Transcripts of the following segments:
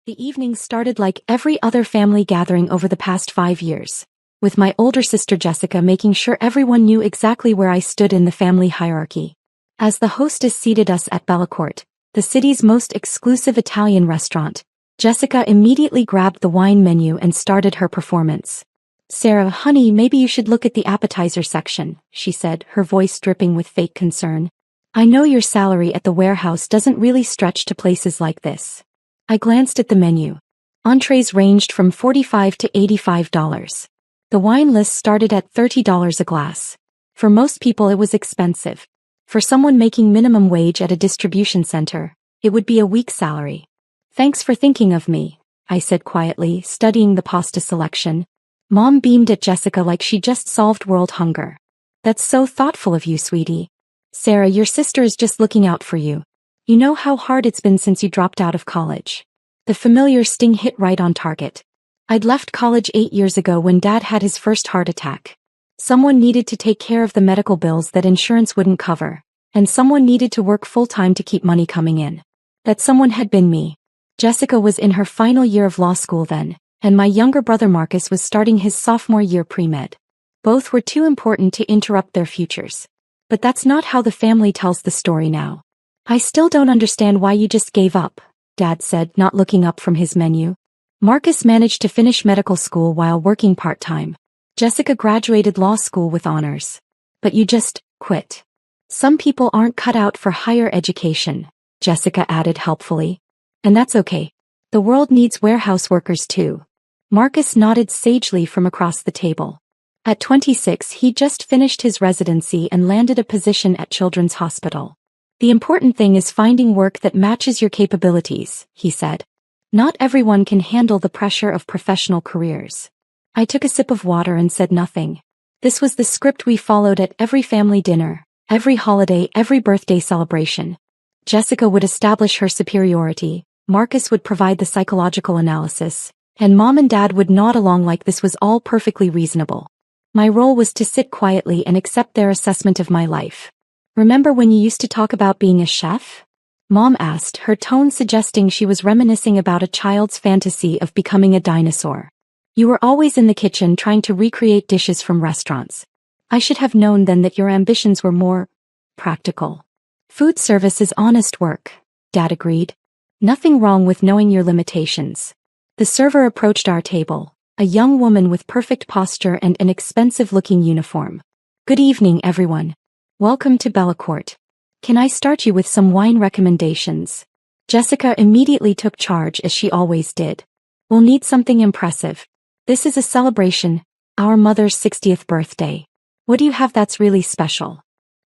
The evening started like every other family gathering over the past 5 years, with my older sister Jessica making sure everyone knew exactly where I stood in the family hierarchy. As the hostess seated us at Bellacourt, the city's most exclusive Italian restaurant, Jessica immediately grabbed the wine menu and started her performance. "Sarah, honey, maybe you should look at the appetizer section," she said, her voice dripping with fake concern. "I know your salary at the warehouse doesn't really stretch to places like this." I glanced at the menu. Entrees ranged from $45 to $85. The wine list started at $30 a glass. For most people it was expensive. For someone making minimum wage at a distribution center, it would be a week's salary. "Thanks for thinking of me," I said quietly, studying the pasta selection. Mom beamed at Jessica like she just solved world hunger. "That's so thoughtful of you, sweetie. Sarah, your sister is just looking out for you. You know how hard it's been since you dropped out of college." The familiar sting hit right on target. I'd left college 8 years ago when Dad had his first heart attack. Someone needed to take care of the medical bills that insurance wouldn't cover, and someone needed to work full-time to keep money coming in. That someone had been me. Jessica was in her final year of law school then, and my younger brother Marcus was starting his sophomore year pre-med. Both were too important to interrupt their futures. But that's not how the family tells the story now. "I still don't understand why you just gave up," Dad said, not looking up from his menu. "Marcus managed to finish medical school while working part-time. Jessica graduated law school with honors. But you just quit." "Some people aren't cut out for higher education," Jessica added helpfully. "And that's okay. The world needs warehouse workers too." Marcus nodded sagely from across the table. At 26, he just finished his residency and landed a position at Children's Hospital. "The important thing is finding work that matches your capabilities," he said. "Not everyone can handle the pressure of professional careers." I took a sip of water and said nothing. This was the script we followed at every family dinner, every holiday, every birthday celebration. Jessica would establish her superiority, Marcus would provide the psychological analysis, and Mom and Dad would nod along like this was all perfectly reasonable. My role was to sit quietly and accept their assessment of my life. "Remember when you used to talk about being a chef?" Mom asked, her tone suggesting she was reminiscing about a child's fantasy of becoming a dinosaur. "You were always in the kitchen trying to recreate dishes from restaurants. I should have known then that your ambitions were more practical." "Food service is honest work," Dad agreed. "Nothing wrong with knowing your limitations." The server approached our table, a young woman with perfect posture and an expensive-looking uniform. "Good evening, everyone. Welcome to Bellacourt. Can I start you with some wine recommendations?" Jessica immediately took charge as she always did. "We'll need something impressive. This is a celebration, our mother's 60th birthday. What do you have that's really special?"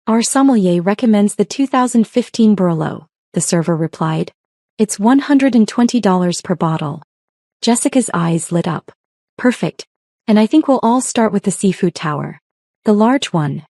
"Our sommelier recommends the 2015 Barolo," the server replied. "It's $120 per bottle." Jessica's eyes lit up. "Perfect. And I think we'll all start with the seafood tower. The large one."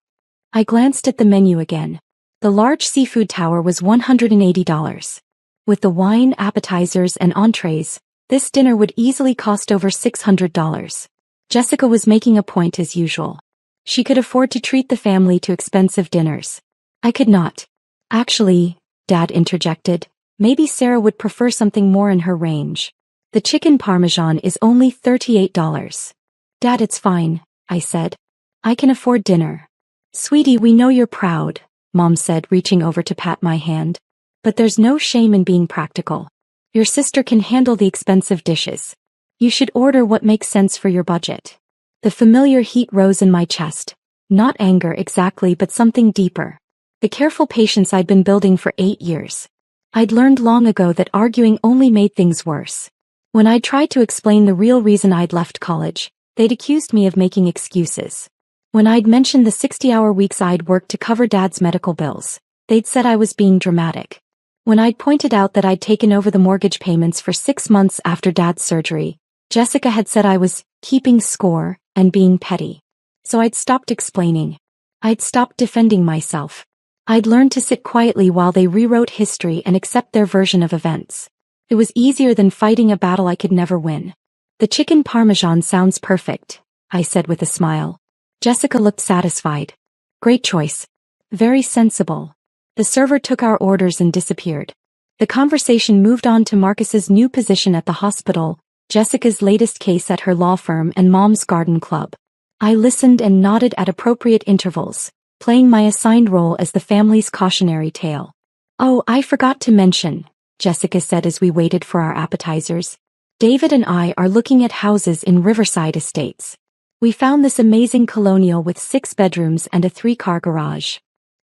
I glanced at the menu again. The large seafood tower was $180. With the wine, appetizers, and entrees, this dinner would easily cost over $600. Jessica was making a point as usual. She could afford to treat the family to expensive dinners. I could not. "Actually," Dad interjected, "maybe Sarah would prefer something more in her range. The chicken parmesan is only $38. "Dad, it's fine," I said. "I can afford dinner." "Sweetie, we know you're proud," Mom said, reaching over to pat my hand. "But there's no shame in being practical. Your sister can handle the expensive dishes. You should order what makes sense for your budget." The familiar heat rose in my chest. Not anger exactly, but something deeper. The careful patience I'd been building for 8 years. I'd learned long ago that arguing only made things worse. When I tried to explain the real reason I'd left college, they'd accused me of making excuses. When I'd mentioned the 60-hour weeks I'd worked to cover Dad's medical bills, they'd said I was being dramatic. When I'd pointed out that I'd taken over the mortgage payments for 6 months after Dad's surgery, Jessica had said I was keeping score and being petty. So I'd stopped explaining. I'd stopped defending myself. I'd learned to sit quietly while they rewrote history and accept their version of events. It was easier than fighting a battle I could never win. "The chicken parmesan sounds perfect," I said with a smile. Jessica looked satisfied. "Great choice. Very sensible." The server took our orders and disappeared. The conversation moved on to Marcus's new position at the hospital, Jessica's latest case at her law firm, and Mom's garden club. I listened and nodded at appropriate intervals, playing my assigned role as the family's cautionary tale. "Oh, I forgot to mention," Jessica said as we waited for our appetizers. "David and I are looking at houses in Riverside Estates. We found this amazing colonial with 6 bedrooms and a 3-car garage."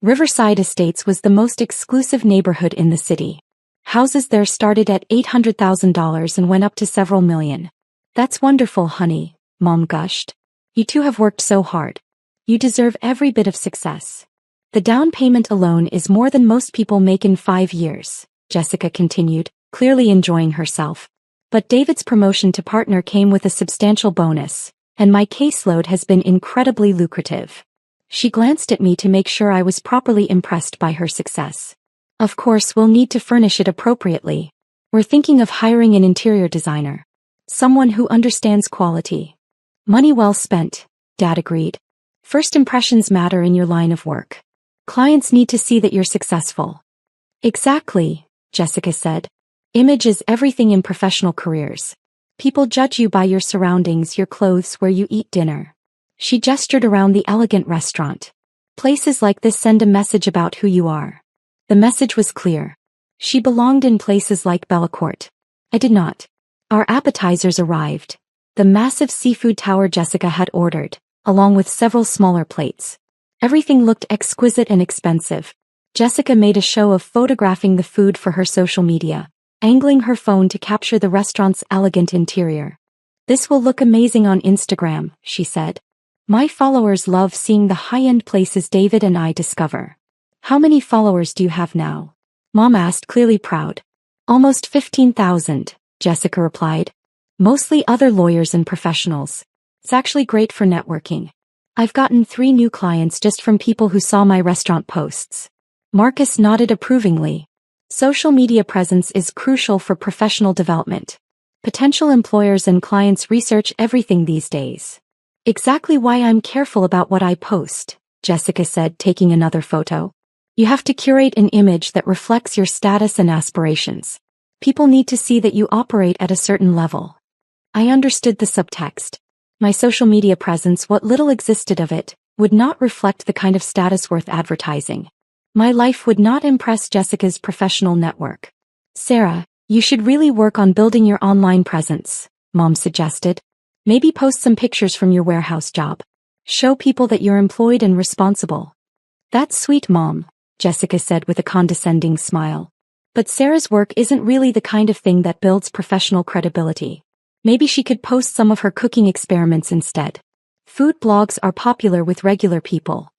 Riverside Estates was the most exclusive neighborhood in the city. Houses there started at $800,000 and went up to several million. "That's wonderful, honey," Mom gushed. "You two have worked so hard. You deserve every bit of success. The down payment alone is more than most people make in 5 years," Jessica continued, clearly enjoying herself. "But David's promotion to partner came with a substantial bonus, and my caseload has been incredibly lucrative." She glanced at me to make sure I was properly impressed by her success. "Of course, we'll need to furnish it appropriately. We're thinking of hiring an interior designer. Someone who understands quality." "Money well spent," Dad agreed. "First impressions matter in your line of work. Clients need to see that you're successful." "Exactly," Jessica said. "Image is everything in professional careers. People judge you by your surroundings, your clothes, where you eat dinner." She gestured around the elegant restaurant. "Places like this send a message about who you are." The message was clear. She belonged in places like Bellacourt. I did not. Our appetizers arrived. The massive seafood tower Jessica had ordered, along with several smaller plates. Everything looked exquisite and expensive. Jessica made a show of photographing the food for her social media, angling her phone to capture the restaurant's elegant interior. "This will look amazing on Instagram," she said. "My followers love seeing the high-end places David and I discover." "How many followers do you have now?" Mom asked, clearly proud. "Almost 15,000, Jessica replied. "Mostly other lawyers and professionals. It's actually great for networking. I've gotten 3 new clients just from people who saw my restaurant posts." Marcus nodded approvingly. Social media presence is crucial for professional development. Potential employers and clients research everything these days. "Exactly why I'm careful about what I post," Jessica said, taking another photo. "You have to curate an image that reflects your status and aspirations. People need to see that you operate at a certain level." I understood the subtext. My social media presence, what little existed of it, would not reflect the kind of status worth advertising. My life would not impress Jessica's professional network. "Sarah, you should really work on building your online presence," Mom suggested. "Maybe post some pictures from your warehouse job. Show people that you're employed and responsible." "That's sweet, Mom," Jessica said with a condescending smile. "But Sarah's work isn't really the kind of thing that builds professional credibility. Maybe she could post some of her cooking experiments instead." Food blogs are popular with regular people.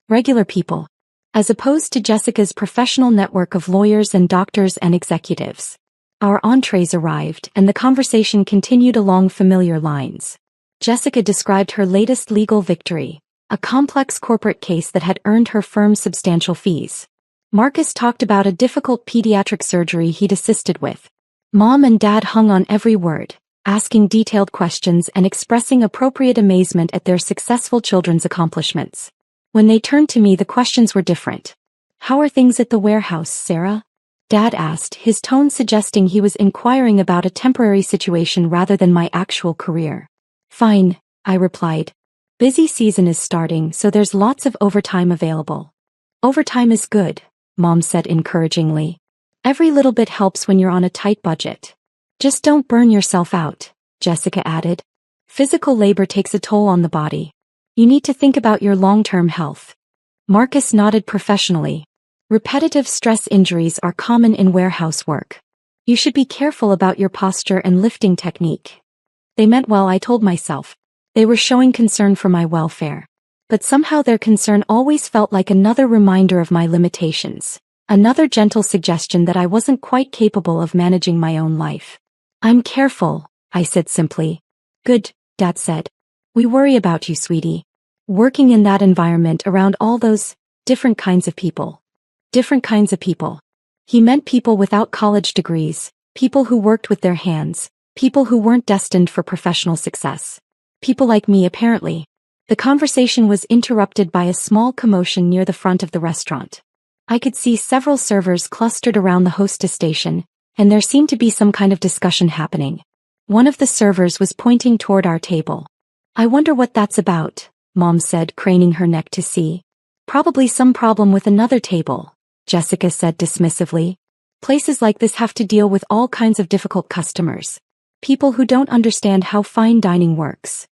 Regular people. As opposed to Jessica's professional network of lawyers and doctors and executives. Our entrees arrived, and the conversation continued along familiar lines. Jessica described her latest legal victory, a complex corporate case that had earned her firm substantial fees. Marcus talked about a difficult pediatric surgery he'd assisted with. Mom and Dad hung on every word, asking detailed questions and expressing appropriate amazement at their successful children's accomplishments. When they turned to me, the questions were different. "How are things at the warehouse, Sarah?" Dad asked, his tone suggesting he was inquiring about a temporary situation rather than my actual career. "Fine," I replied. "Busy season is starting, so there's lots of overtime available." "Overtime is good," Mom said encouragingly. "Every little bit helps when you're on a tight budget." "Just don't burn yourself out," Jessica added. "Physical labor takes a toll on the body. You need to think about your long-term health." Marcus nodded professionally. "Repetitive stress injuries are common in warehouse work. You should be careful about your posture and lifting technique." They meant well, I told myself. They were showing concern for my welfare. But somehow their concern always felt like another reminder of my limitations. Another gentle suggestion that I wasn't quite capable of managing my own life. "I'm careful," I said simply. "Good," Dad said. "We worry about you, sweetie." Working in that environment around all those different kinds of people. Different kinds of people. He meant people without college degrees, people who worked with their hands, people who weren't destined for professional success. People like me, apparently. The conversation was interrupted by a small commotion near the front of the restaurant. I could see several servers clustered around the hostess station, and there seemed to be some kind of discussion happening. One of the servers was pointing toward our table. "I wonder what that's about," Mom said, craning her neck to see. "Probably some problem with another table," Jessica said dismissively. "Places like this have to deal with all kinds of difficult customers. People who don't understand how fine dining works."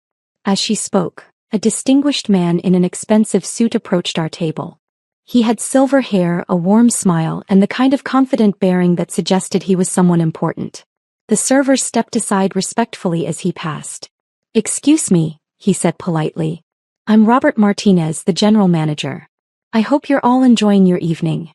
As she spoke, a distinguished man in an expensive suit approached our table. He had silver hair, a warm smile, and the kind of confident bearing that suggested he was someone important. The server stepped aside respectfully as he passed. "Excuse me," he said politely. "I'm Robert Martinez, the general manager. I hope you're all enjoying your evening."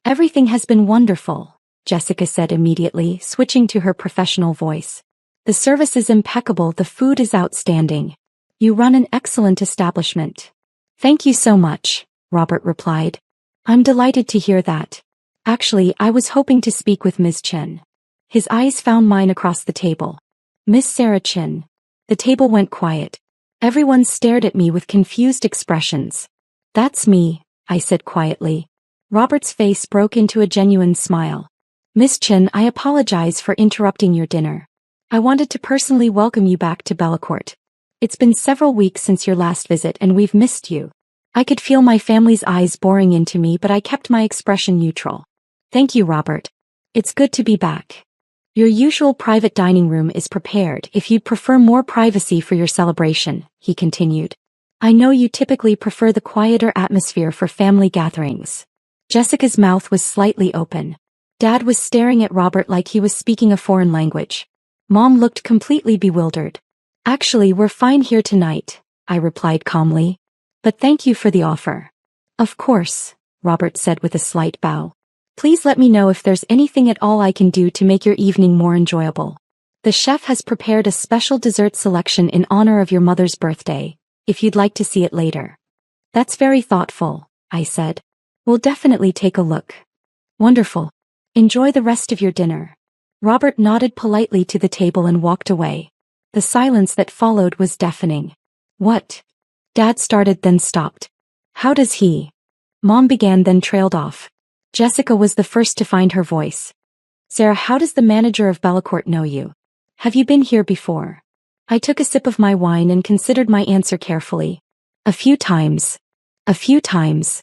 "Everything has been wonderful," Jessica said immediately, switching to her professional voice. "The service is impeccable, the food is outstanding. You run an excellent establishment." "Thank you so much," Robert replied. "I'm delighted to hear that. Actually, I was hoping to speak with Ms. Chen." His eyes found mine across the table. "Miss Sarah Chen." The table went quiet. Everyone stared at me with confused expressions. "That's me," I said quietly. Robert's face broke into a genuine smile. "Miss Chen, I apologize for interrupting your dinner. I wanted to personally welcome you back to Bellecourt. It's been several weeks since your last visit and we've missed you." I could feel my family's eyes boring into me, but I kept my expression neutral. "Thank you, Robert. It's good to be back. Your usual private dining room is prepared if you'd prefer more privacy for your celebration," he continued. "I know you typically prefer the quieter atmosphere for family gatherings." Jessica's mouth was slightly open. Dad was staring at Robert like he was speaking a foreign language. Mom looked completely bewildered. "Actually, we're fine here tonight," I replied calmly. "But thank you for the offer." "Of course," Robert said with a slight bow. "Please let me know if there's anything at all I can do to make your evening more enjoyable. The chef has prepared a special dessert selection in honor of your mother's birthday, if you'd like to see it later." "That's very thoughtful," I said. "We'll definitely take a look." "Wonderful. Enjoy the rest of your dinner." Robert nodded politely to the table and walked away. The silence that followed was deafening. "What?" Dad started then stopped. "How does he?" Mom began then trailed off. Jessica was the first to find her voice. "Sarah, how does the manager of Bellecourt know you? Have you been here before?" I took a sip of my wine and considered my answer carefully. "A few times." "A few times,"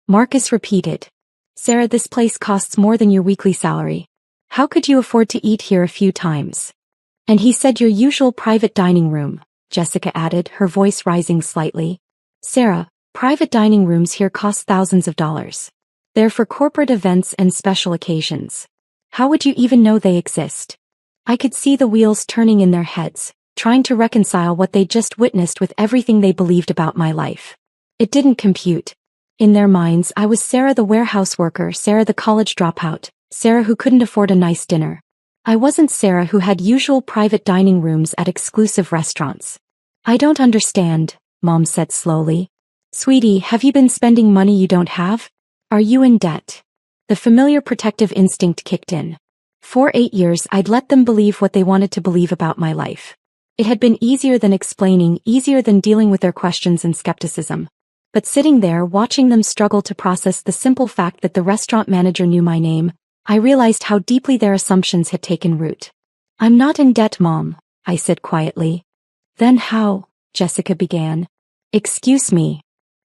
Marcus repeated. "Sarah, this place costs more than your weekly salary. How could you afford to eat here a few times?" "And he said your usual private dining room," Jessica added, her voice rising slightly. "Sarah, private dining rooms here cost thousands of dollars. They're for corporate events and special occasions. How would you even know they exist?" I could see the wheels turning in their heads, trying to reconcile what they'd just witnessed with everything they believed about my life. It didn't compute. In their minds, I was Sarah the warehouse worker, Sarah the college dropout, Sarah who couldn't afford a nice dinner. I wasn't Sarah who had usual private dining rooms at exclusive restaurants. "I don't understand," Mom said slowly. "Sweetie, have you been spending money you don't have? Are you in debt?" The familiar protective instinct kicked in. For 8 years I'd let them believe what they wanted to believe about my life. It had been easier than explaining, easier than dealing with their questions and skepticism. But sitting there watching them struggle to process the simple fact that the restaurant manager knew my name, I realized how deeply their assumptions had taken root. "I'm not in debt, Mom," I said quietly. "Then how?" Jessica began. "Excuse me."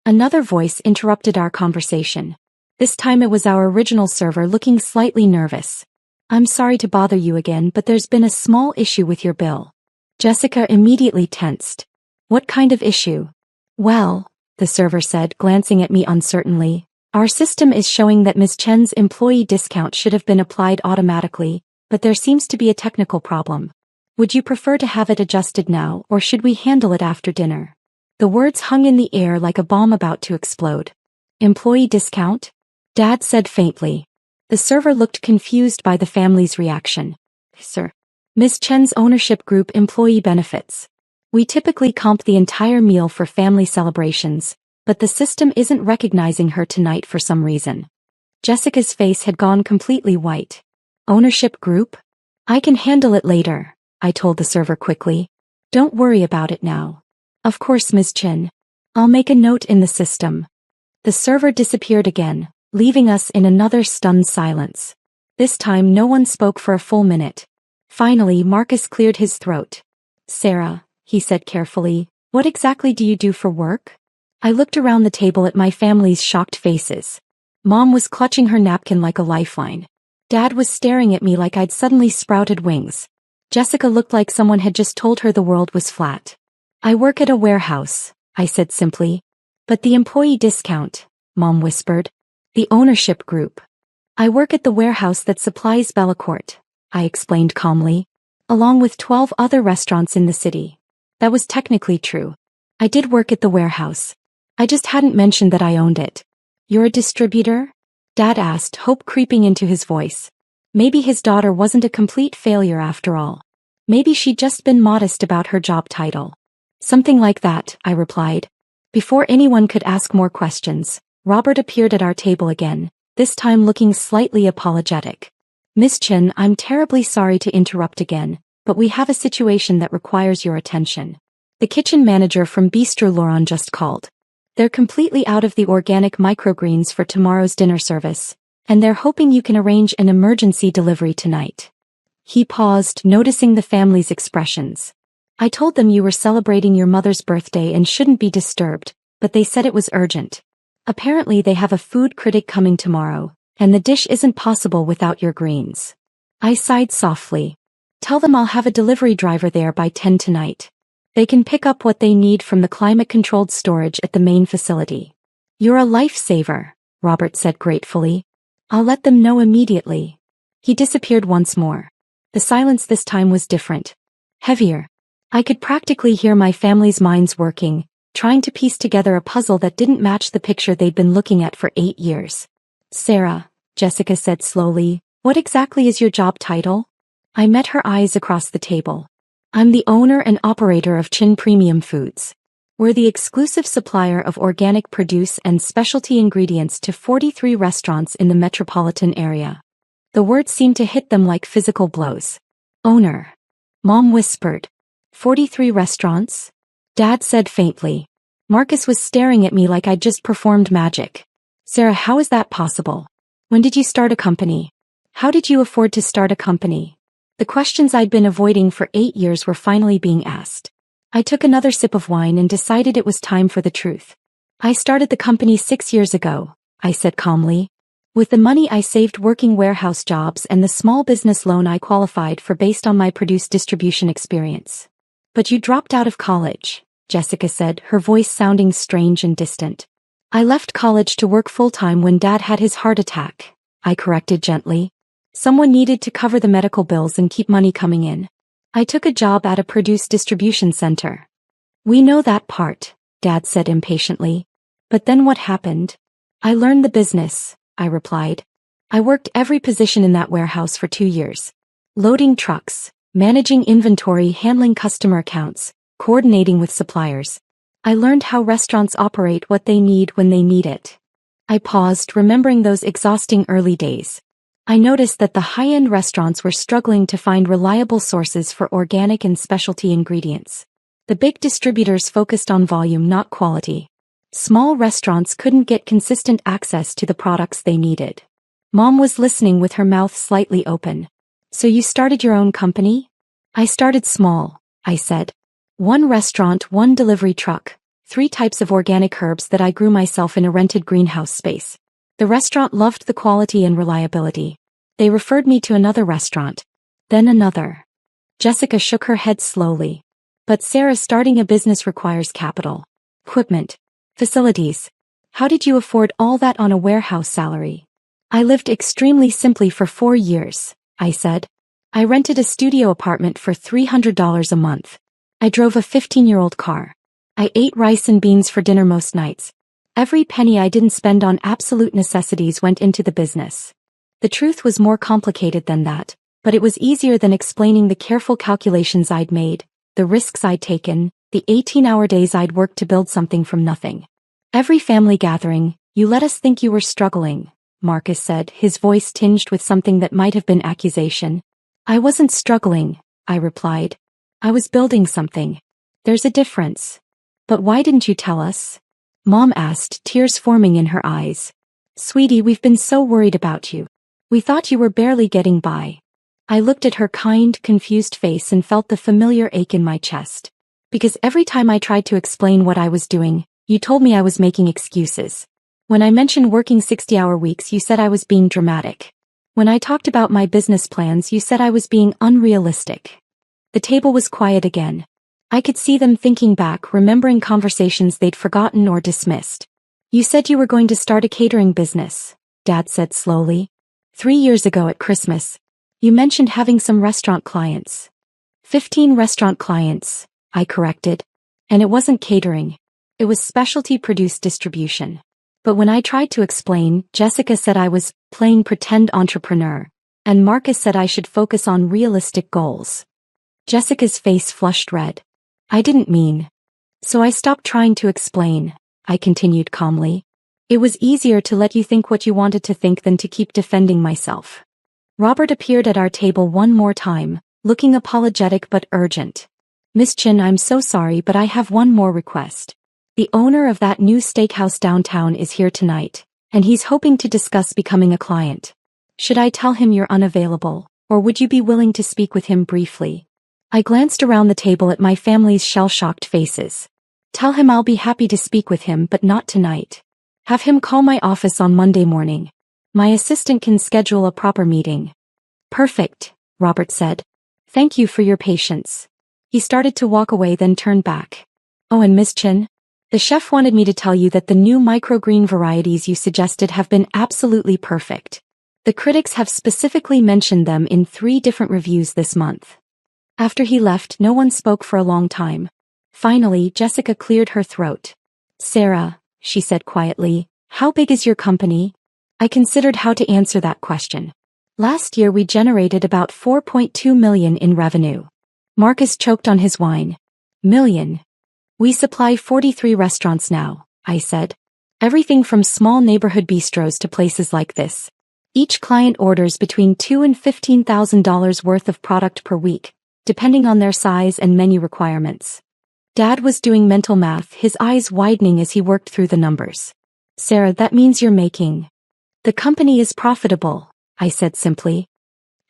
Another voice interrupted our conversation. This time it was our original server, looking slightly nervous. "I'm sorry to bother you again, but there's been a small issue with your bill." Jessica immediately tensed. "What kind of issue?" "Well," the server said, glancing at me uncertainly, "our system is showing that Ms. Chen's employee discount should have been applied automatically, but there seems to be a technical problem. Would you prefer to have it adjusted now, or should we handle it after dinner?" The words hung in the air like a bomb about to explode. "Employee discount?" Dad said faintly. The server looked confused by the family's reaction. "Sir. Ms. Chen's ownership group employee benefits. We typically comp the entire meal for family celebrations, but the system isn't recognizing her tonight for some reason." Jessica's face had gone completely white. "Ownership group? I can handle it later," I told the server quickly. "Don't worry about it now." "Of course, Ms. Chen. I'll make a note in the system." The server disappeared again, leaving us in another stunned silence. This time no one spoke for a full minute. Finally, Marcus cleared his throat. "Sarah," he said carefully, "what exactly do you do for work?" I looked around the table at my family's shocked faces. Mom was clutching her napkin like a lifeline. Dad was staring at me like I'd suddenly sprouted wings. Jessica looked like someone had just told her the world was flat. "I work at a warehouse," I said simply. "But the employee discount," Mom whispered. "The ownership group." "I work at the warehouse that supplies Bellecourt," I explained calmly. "Along with 12 other restaurants in the city." That was technically true. I did work at the warehouse. I just hadn't mentioned that I owned it. "You're a distributor?" Dad asked, hope creeping into his voice. Maybe his daughter wasn't a complete failure after all. Maybe she'd just been modest about her job title. "Something like that," I replied. Before anyone could ask more questions, Robert appeared at our table again, this time looking slightly apologetic. "Miss Chen, I'm terribly sorry to interrupt again, but we have a situation that requires your attention. The kitchen manager from Bistro Laurent just called. They're completely out of the organic microgreens for tomorrow's dinner service, and they're hoping you can arrange an emergency delivery tonight." He paused, noticing the family's expressions. "I told them you were celebrating your mother's birthday and shouldn't be disturbed, but they said it was urgent. Apparently they have a food critic coming tomorrow, and the dish isn't possible without your greens." I sighed softly. "Tell them I'll have a delivery driver there by 10 tonight. They can pick up what they need from the climate-controlled storage at the main facility." "You're a lifesaver," Robert said gratefully. "I'll let them know immediately." He disappeared once more. The silence this time was different. Heavier. I could practically hear my family's minds working, trying to piece together a puzzle that didn't match the picture they'd been looking at for 8 years. "Sarah," Jessica said slowly, "what exactly is your job title?" I met her eyes across the table. "I'm the owner and operator of Chin Premium Foods. We're the exclusive supplier of organic produce and specialty ingredients to 43 restaurants in the metropolitan area." The words seemed to hit them like physical blows. "Owner," Mom whispered. 43 restaurants? Dad said faintly. Marcus was staring at me like I'd just performed magic. "Sarah, how is that possible? When did you start a company? How did you afford to start a company?" The questions I'd been avoiding for 8 years were finally being asked. I took another sip of wine and decided it was time for the truth. "I started the company 6 years ago," I said calmly. "With the money I saved working warehouse jobs and the small business loan I qualified for based on my produce distribution experience." "But you dropped out of college," Jessica said, her voice sounding strange and distant. "I left college to work full-time when Dad had his heart attack," I corrected gently. "Someone needed to cover the medical bills and keep money coming in. I took a job at a produce distribution center." "We know that part," Dad said impatiently. "But then what happened?" "I learned the business," I replied. "I worked every position in that warehouse for 2 years. Loading trucks, managing inventory, handling customer accounts, coordinating with suppliers. I learned how restaurants operate, what they need when they need it." I paused, remembering those exhausting early days. I noticed that the high-end restaurants were struggling to find reliable sources for organic and specialty ingredients. The big distributors focused on volume, not quality. Small restaurants couldn't get consistent access to the products they needed. Mom was listening with her mouth slightly open. "So you started your own company?" "I started small," I said. 1 restaurant, 1 delivery truck, 3 types of organic herbs that I grew myself in a rented greenhouse space. The restaurant loved the quality and reliability. They referred me to another restaurant. Then another. Jessica shook her head slowly. "But Sarah, starting a business requires capital. Equipment. Facilities. How did you afford all that on a warehouse salary?" "I lived extremely simply for 4 years," I said. "I rented a studio apartment for $300 a month. I drove a 15-year-old car. I ate rice and beans for dinner most nights. Every penny I didn't spend on absolute necessities went into the business." The truth was more complicated than that, but it was easier than explaining the careful calculations I'd made, the risks I'd taken, the 18-hour days I'd worked to build something from nothing. "Every family gathering, you let us think you were struggling," Marcus said, his voice tinged with something that might have been accusation. "I wasn't struggling," I replied. "I was building something. There's a difference." "But why didn't you tell us?" Mom asked, tears forming in her eyes. Sweetie, we've been so worried about you. We thought you were barely getting by. I looked at her kind, confused face and felt the familiar ache in my chest. Because every time I tried to explain what I was doing, you told me I was making excuses. When I mentioned working 60-hour weeks, you said I was being dramatic. When I talked about my business plans, you said I was being unrealistic. The table was quiet again. I could see them thinking back, remembering conversations they'd forgotten or dismissed. You said you were going to start a catering business, Dad said slowly. 3 years ago at Christmas. You mentioned having some restaurant clients. 15 restaurant clients, I corrected. And it wasn't catering. It was specialty produce distribution. But when I tried to explain, Jessica said I was playing pretend entrepreneur, and Marcus said I should focus on realistic goals. Jessica's face flushed red. I didn't mean. So I stopped trying to explain, I continued calmly. It was easier to let you think what you wanted to think than to keep defending myself. Robert appeared at our table one more time, looking apologetic but urgent. Miss Chin, I'm so sorry, but I have one more request. The owner of that new steakhouse downtown is here tonight, and he's hoping to discuss becoming a client. Should I tell him you're unavailable, or would you be willing to speak with him briefly? I glanced around the table at my family's shell-shocked faces. Tell him I'll be happy to speak with him, but not tonight. Have him call my office on Monday morning. My assistant can schedule a proper meeting. Perfect, Robert said. Thank you for your patience. He started to walk away, then turned back. Oh, and Miss Chin? The chef wanted me to tell you that the new microgreen varieties you suggested have been absolutely perfect. The critics have specifically mentioned them in 3 different reviews this month. After he left, no one spoke for a long time. Finally, Jessica cleared her throat. Sarah, she said quietly, how big is your company? I considered how to answer that question. Last year we generated about $4.2 million in revenue. Marcus choked on his wine. Million. We supply 43 restaurants now, I said. Everything from small neighborhood bistros to places like this. Each client orders between $2,000 and $15,000 worth of product per week, depending on their size and menu requirements. Dad was doing mental math, his eyes widening as he worked through the numbers. Sarah, that means you're making. The company is profitable, I said simply.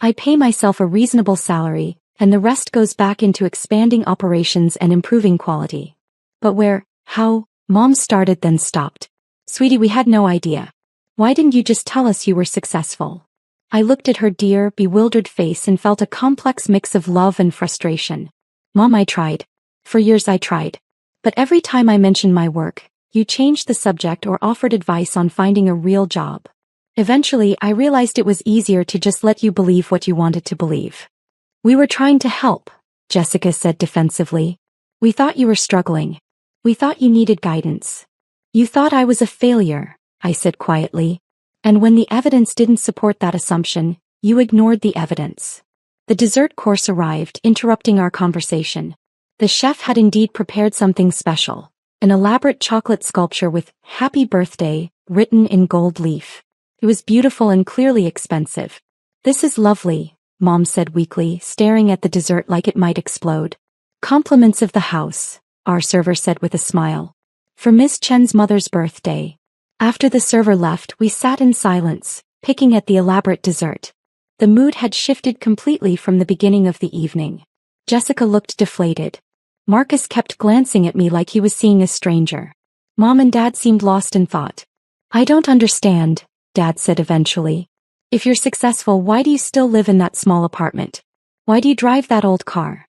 I pay myself a reasonable salary, and the rest goes back into expanding operations and improving quality. But where, how, Mom started then stopped. Sweetie, we had no idea. Why didn't you just tell us you were successful? I looked at her dear, bewildered face and felt a complex mix of love and frustration. Mom, I tried. For years I tried. But every time I mentioned my work, you changed the subject or offered advice on finding a real job. Eventually, I realized it was easier to just let you believe what you wanted to believe. We were trying to help, Jessica said defensively. We thought you were struggling. We thought you needed guidance. You thought I was a failure, I said quietly. And when the evidence didn't support that assumption, you ignored the evidence. The dessert course arrived, interrupting our conversation. The chef had indeed prepared something special. An elaborate chocolate sculpture with "Happy Birthday" written in gold leaf. It was beautiful and clearly expensive. This is lovely, Mom said weakly, staring at the dessert like it might explode. Compliments of the house, our server said with a smile. For Miss Chen's mother's birthday. After the server left, we sat in silence, picking at the elaborate dessert. The mood had shifted completely from the beginning of the evening. Jessica looked deflated. Marcus kept glancing at me like he was seeing a stranger. Mom and Dad seemed lost in thought. I don't understand, Dad said eventually. If you're successful, why do you still live in that small apartment? Why do you drive that old car?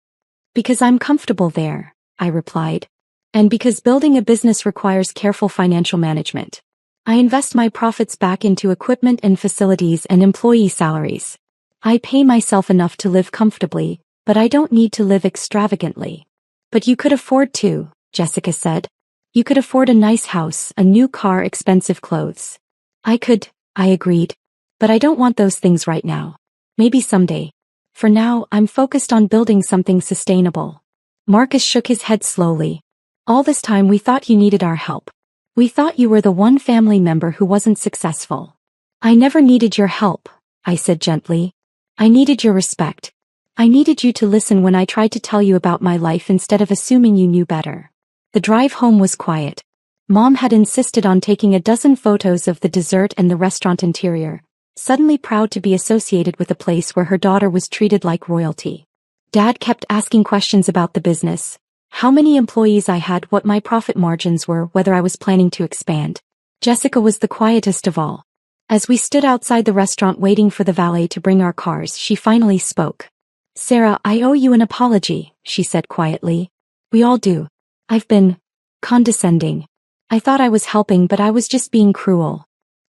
Because I'm comfortable there, I replied. And because building a business requires careful financial management. I invest my profits back into equipment and facilities and employee salaries. I pay myself enough to live comfortably, but I don't need to live extravagantly. But you could afford to, Jessica said. You could afford a nice house, a new car, expensive clothes. I could, I agreed. But I don't want those things right now. Maybe someday. For now, I'm focused on building something sustainable. Marcus shook his head slowly. All this time we thought you needed our help. We thought you were the one family member who wasn't successful. I never needed your help, I said gently. I needed your respect. I needed you to listen when I tried to tell you about my life instead of assuming you knew better. The drive home was quiet. Mom had insisted on taking a dozen photos of the dessert and the restaurant interior, suddenly proud to be associated with a place where her daughter was treated like royalty. Dad kept asking questions about the business, how many employees I had, what my profit margins were, whether I was planning to expand. Jessica was the quietest of all. As we stood outside the restaurant waiting for the valet to bring our cars, she finally spoke. "Sarah, I owe you an apology," she said quietly. "We all do. I've been condescending. I thought I was helping, but I was just being cruel."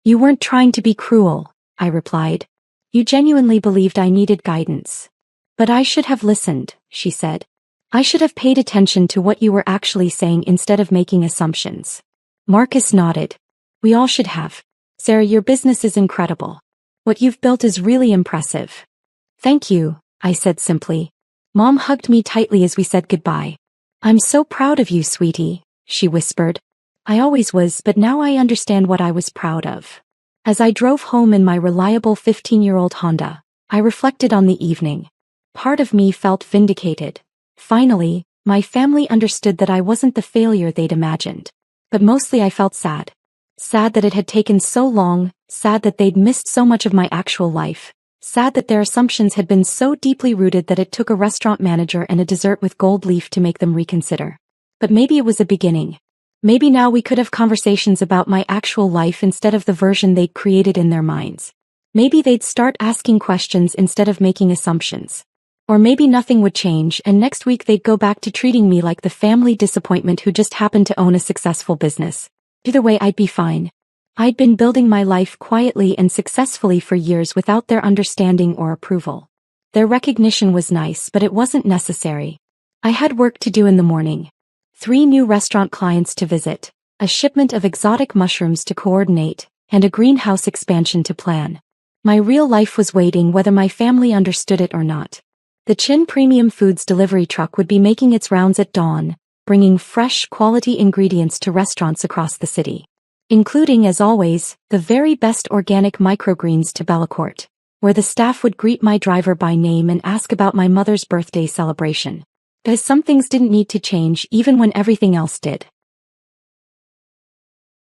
"You weren't trying to be cruel," I replied. "You genuinely believed I needed guidance." "But I should have listened," she said. "I should have paid attention to what you were actually saying instead of making assumptions." Marcus nodded. "We all should have. Sarah, your business is incredible. What you've built is really impressive." "Thank you," I said simply. Mom hugged me tightly as we said goodbye. "I'm so proud of you, sweetie," she whispered. "I always was, but now I understand what I was proud of." As I drove home in my reliable 15-year-old Honda, I reflected on the evening. Part of me felt vindicated. Finally, my family understood that I wasn't the failure they'd imagined. But mostly I felt sad. Sad that it had taken so long, sad that they'd missed so much of my actual life, sad that their assumptions had been so deeply rooted that it took a restaurant manager and a dessert with gold leaf to make them reconsider. But maybe it was a beginning. Maybe now we could have conversations about my actual life instead of the version they'd created in their minds. Maybe they'd start asking questions instead of making assumptions. Or maybe nothing would change and next week they'd go back to treating me like the family disappointment who just happened to own a successful business. Either way, I'd be fine. I'd been building my life quietly and successfully for years without their understanding or approval. Their recognition was nice, but it wasn't necessary. I had work to do in the morning. 3 new restaurant clients to visit, a shipment of exotic mushrooms to coordinate, and a greenhouse expansion to plan. My real life was waiting whether my family understood it or not. The Chin Premium Foods delivery truck would be making its rounds at dawn, bringing fresh, quality ingredients to restaurants across the city. Including, as always, the very best organic microgreens to Bellacourt, where the staff would greet my driver by name and ask about my mother's birthday celebration. Because some things didn't need to change even when everything else did.